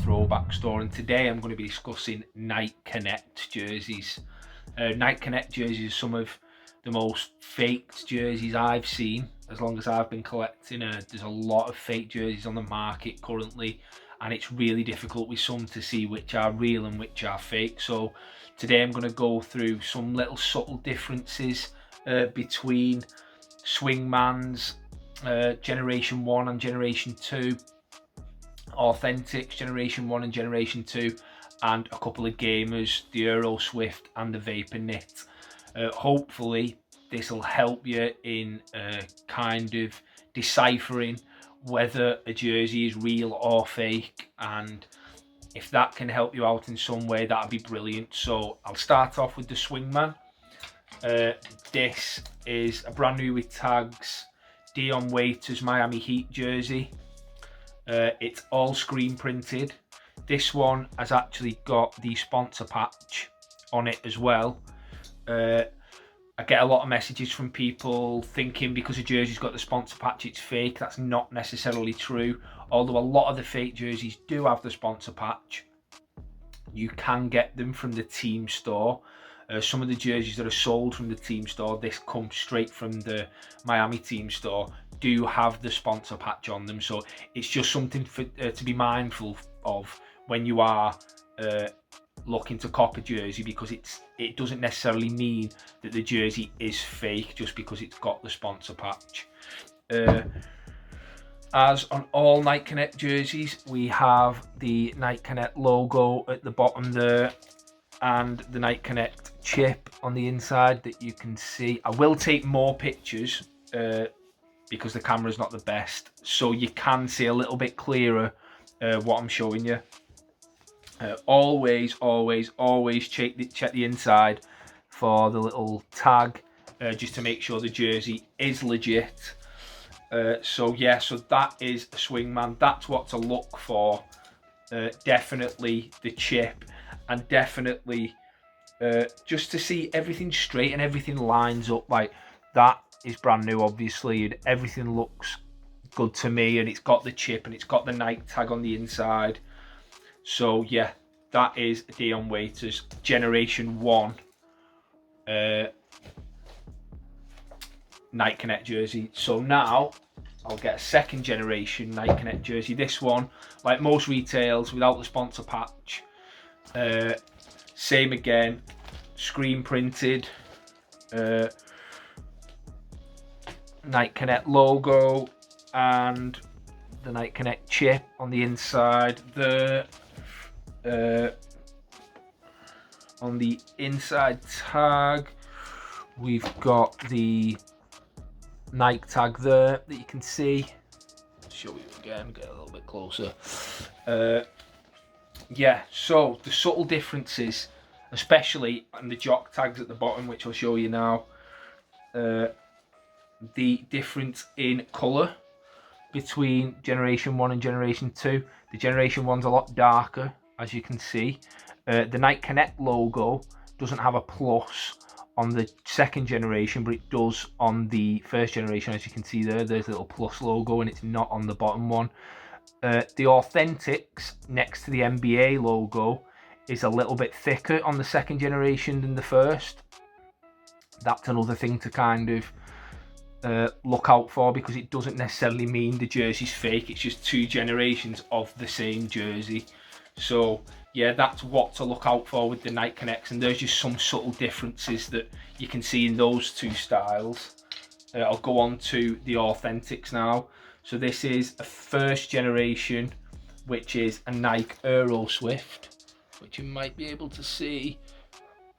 Throwback store, and today I'm going to be discussing Nike Connect jerseys. Nike Connect jerseys are some of the most faked jerseys I've seen as long as I've been collecting. There's a lot of fake jerseys on the market currently, and it's really difficult with some to see which are real and which are fake. So today I'm going to go through some little subtle differences between Swingman's Generation 1 and Generation 2, Authentics Generation 1 and Generation 2, and a couple of gamers, the Euro Swift and the Vapor Knit. Hopefully this will help you in kind of deciphering whether a jersey is real or fake, and if that can help you out in some way, that'd be brilliant. So I'll start off with the Swingman. This is a brand new with tags Dion Waiters Miami Heat jersey. It's all screen printed. This one has actually got the sponsor patch on it as well. I get a lot of messages from people thinking because a jersey's got the sponsor patch it's fake. That's not necessarily true. Although a lot of the fake jerseys do have the sponsor patch, you can get them from the team store. Some of the jerseys that are sold from the team store, this comes straight from the Miami team store, do have the sponsor patch on them. So it's just something to be mindful of when you are looking to cop a jersey, because it doesn't necessarily mean that the jersey is fake just because it's got the sponsor patch. As on all Nike Connect jerseys, we have the Nike Connect logo at the bottom there, and the Nike Connect chip on the inside that you can see. I will take more pictures because the camera's not the best, so you can see a little bit clearer what I'm showing you. Always check the inside for the little tag, just to make sure the jersey is legit. So that is a Swingman. That's what to look for. Definitely the chip, and definitely just to see everything straight and everything lines up. Like, that is brand new obviously, and everything looks good to me, and it's got the chip and it's got the Nike tag on the inside. So yeah, that is Dion Waiters Generation 1 Nike Connect jersey. So now I'll get a second generation Nike Connect jersey. This one, like most retails, without the sponsor patch. Same again, screen printed, Nike Connect logo and the Nike Connect chip on the inside. On the inside tag, we've got the Nike tag there that you can see. Show you again, get a little bit closer. Yeah, so the subtle differences, especially on the jock tags at the bottom, which I'll show you now. The difference in colour between Generation 1 and Generation 2. The Generation 1's a lot darker, as you can see. The Nike Connect logo doesn't have a plus on the second generation, but it does on the first generation. As you can see there's a little plus logo, and it's not on the bottom one. The Authentics next to the NBA logo is a little bit thicker on the second generation than the first. That's another thing to kind of look out for, because it doesn't necessarily mean the jersey's fake. It's just two generations of the same jersey. So yeah, that's what to look out for with the Nike Connects, and there's just some subtle differences that you can see in those two styles. I'll go on to the Authentics now. So this is a first generation, which is a Nike Euro Swift, which you might be able to see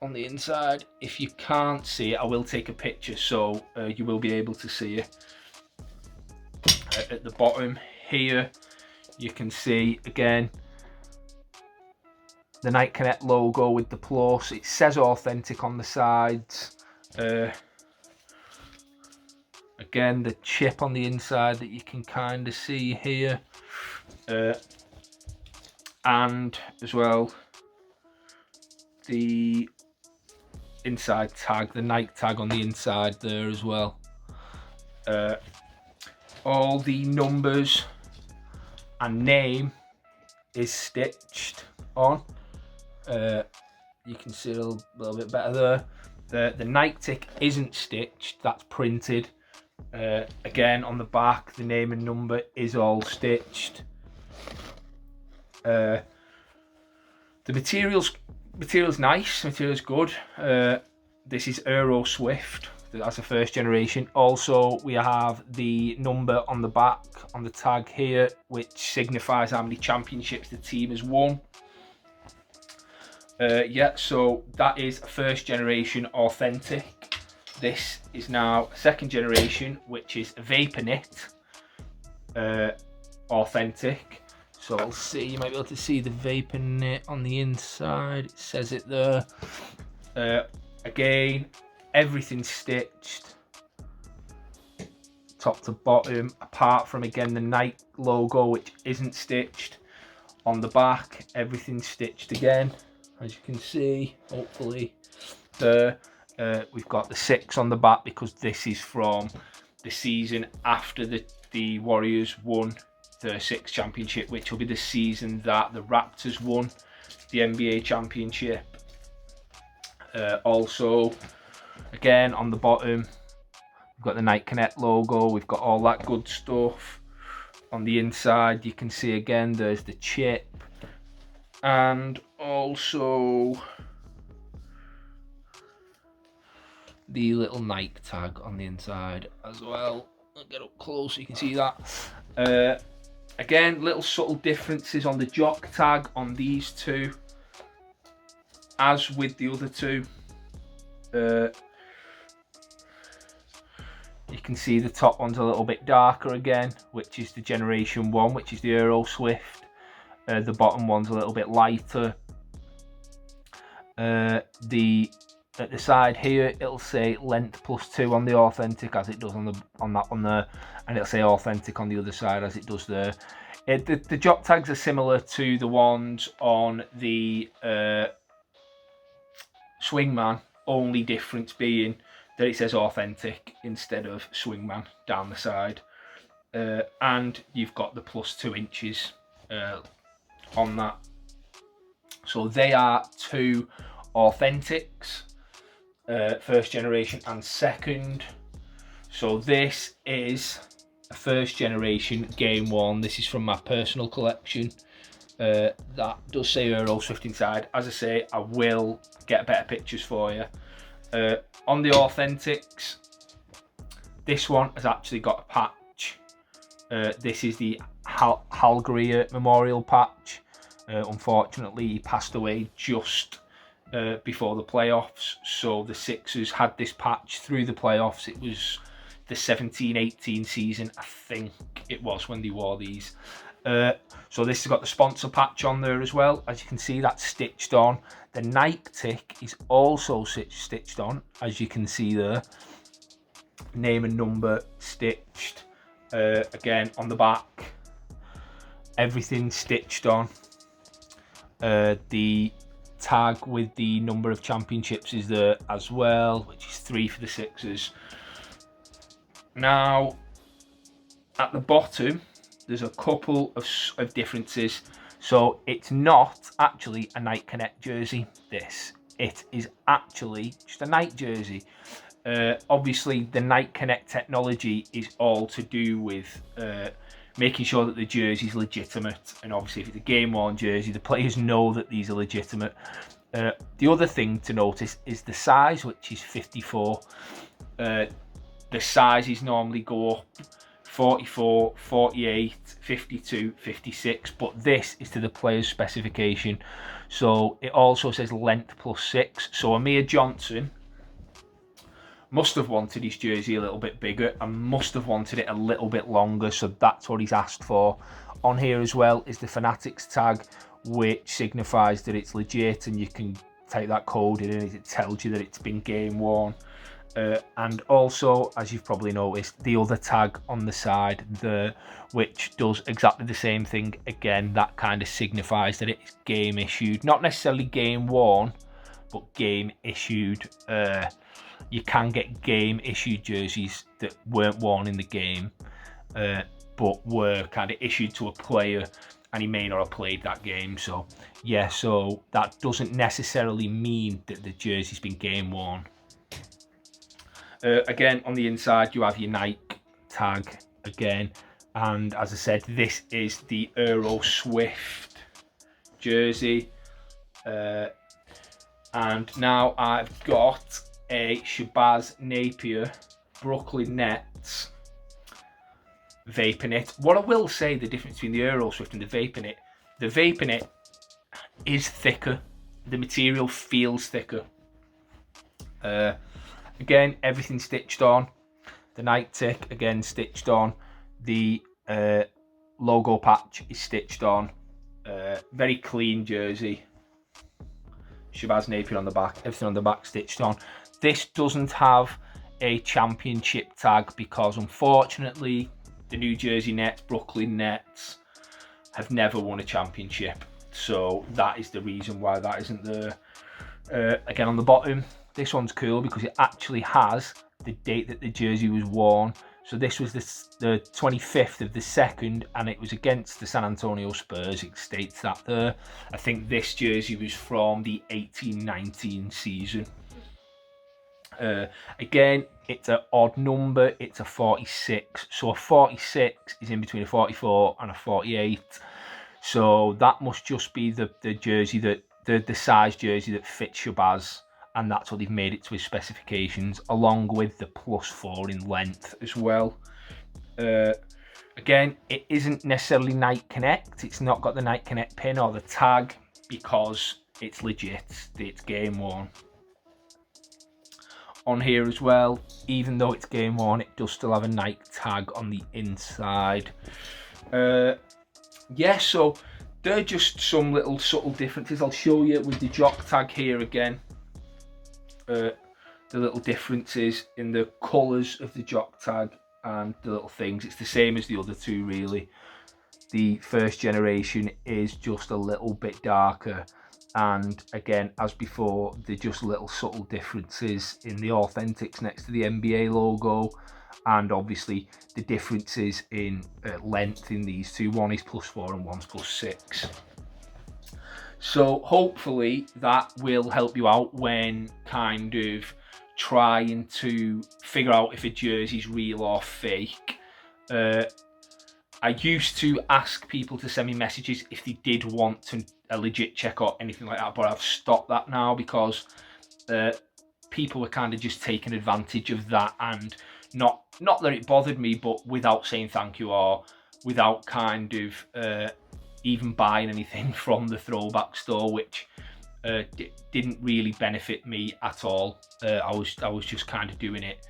on the inside. If you can't see it, I will take a picture, so you will be able to see it. At the bottom here, you can see again the Nike Connect logo with the plus. It says authentic on the sides. Again, the chip on the inside that you can kind of see here. And as well, the inside tag, the Nike tag on the inside there as well. All the numbers and name is stitched on. You can see it a little bit better there. The Nike tick isn't stitched, that's printed. Again, on the back, the name and number is all stitched. The material's nice, material's good. This is Aero Swift, that's a first generation. Also, we have the number on the back, on the tag here, which signifies how many championships the team has won. Yeah, so that is a first generation authentic. This is now a second generation, which is a Vapor Knit authentic. So I'll see, you might be able to see the Vapor Knit on the inside. It says it there. Again, everything's stitched, top to bottom, apart from, again, the Nike logo, which isn't stitched. On the back, everything's stitched again, as you can see, hopefully. There. We've got the 6 on the back because this is from the season after the Warriors won the 6th championship, which will be the season that the Raptors won the NBA championship. Also, again, on the bottom, we've got the Nike Connect logo. We've got all that good stuff. On the inside, you can see again, there's the chip. And also the little Nike tag on the inside as well. I'll get up close so you can see that. Again, little subtle differences on the jock tag on these two, as with the other two. You can see the top one's a little bit darker again, which is the Generation 1, which is the Aero Swift. The bottom one's a little bit lighter. At the side here, it'll say length +2 on the authentic, as it does on that one there, and it'll say authentic on the other side, as it does there. The jock tags are similar to the ones on the Swingman, only difference being that it says authentic instead of Swingman down the side, and you've got the +2 inches on that. So they are 2 authentics. First generation and second. So this is a first generation game 1. This is from my personal collection. That does say Aero Swift inside. As I say, I will get better pictures for you. On the authentics, this one has actually got a patch. This is the Hal Greer Memorial patch. Unfortunately, he passed away just before the playoffs, so the Sixers had this patch through the playoffs. It was the 17-18 season, I think it was, when they wore these. So this has got the sponsor patch on there as well. As you can see, that's stitched on. The Nike tick is also stitched on, as you can see there. Name and number stitched. Again, on the back, everything stitched on. The tag with the number of championships is there as well, which is 3 for the Sixers. Now, at the bottom, there's a couple of differences. So it's not actually a Nike Connect jersey, this. It is actually just a Nike jersey. Obviously, the Nike Connect technology is all to do with making sure that the jersey is legitimate, and obviously if it's a game worn jersey, the players know that these are legitimate. The other thing to notice is the size, which is 54. The sizes normally go up 44, 48, 52, 56, but this is to the player's specification. So it also says length +6. So Amir Johnson must have wanted his jersey a little bit bigger and must have wanted it a little bit longer, so that's what he's asked for. On here as well is the Fanatics tag, which signifies that it's legit, and you can take that code in and it tells you that it's been game worn. And also, as you've probably noticed, the other tag on the side there, which does exactly the same thing. Again, that kind of signifies that it's game issued, not necessarily game worn, but game issued. You can get game issued jerseys that weren't worn in the game, but were kind of issued to a player and he may not have played that game. So yeah, so that doesn't necessarily mean that the jersey's been game worn. Again, on the inside you have your Nike tag again, and as I said, this is the Euro Swift jersey. And now I've got a Shabazz Napier Brooklyn Nets Vaporknit. What I will say, the difference between the Euro Swift and the Vaporknit is thicker. The material feels thicker. Again, everything stitched on. The Nike tick, again, stitched on. The logo patch is stitched on. Very clean jersey. Shabazz Napier on the back, everything on the back stitched on. This doesn't have a championship tag because unfortunately the New Jersey Nets, Brooklyn Nets, have never won a championship. So that is the reason why that isn't there. Again, on the bottom, this one's cool because it actually has the date that the jersey was worn. So this was the 25th of the 2nd, and it was against the San Antonio Spurs. It states that there. I think this jersey was from the 18-19 season. Again, it's an odd number. It's a 46. So a 46 is in between a 44 and a 48. So that must just be the jersey that the size jersey that fits Shabazz, and that's what they've made it to his specifications, along with the +4 in length as well. Again, it isn't necessarily Nike Connect. It's not got the Nike Connect pin or the tag because it's legit. It's game worn. On here as well, even though it's game worn, it does still have a Nike tag on the inside. Yeah, so they're just some little subtle differences. I'll show you with the jock tag here again. The little differences in the colours of the jock tag and the little things. It's the same as the other two really. The first generation is just a little bit darker, and again, as before, they're just little subtle differences in the authentics next to the NBA logo, and obviously the differences in length in these two. One is +4 and one's +6. So hopefully that will help you out when kind of trying to figure out if a jersey's real or fake. I used to ask people to send me messages if they did want a legit check or anything like that, but I've stopped that now because people were kind of just taking advantage of that, and not that it bothered me, but without saying thank you or without kind of even buying anything from the Throwback store, which didn't really benefit me at all. I was just kind of doing it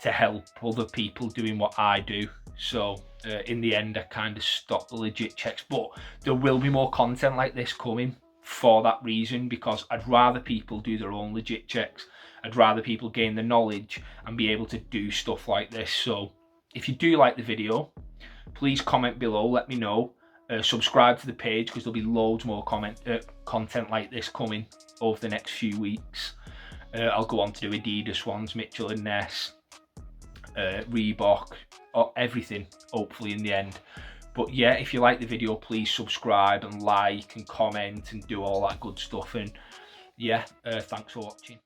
to help other people doing what I do. So in the end, I kind of stopped the legit checks, but there will be more content like this coming for that reason, because I'd rather people do their own legit checks. I'd rather people gain the knowledge and be able to do stuff like this. So if you do like the video, please comment below, let me know. Subscribe to the page because there'll be loads more content like this coming over the next few weeks. I'll go on to do Adidas ones, Mitchell and Ness, Reebok, or everything, hopefully in the end. But yeah, if you like the video, please subscribe and like and comment and do all that good stuff. And yeah, thanks for watching.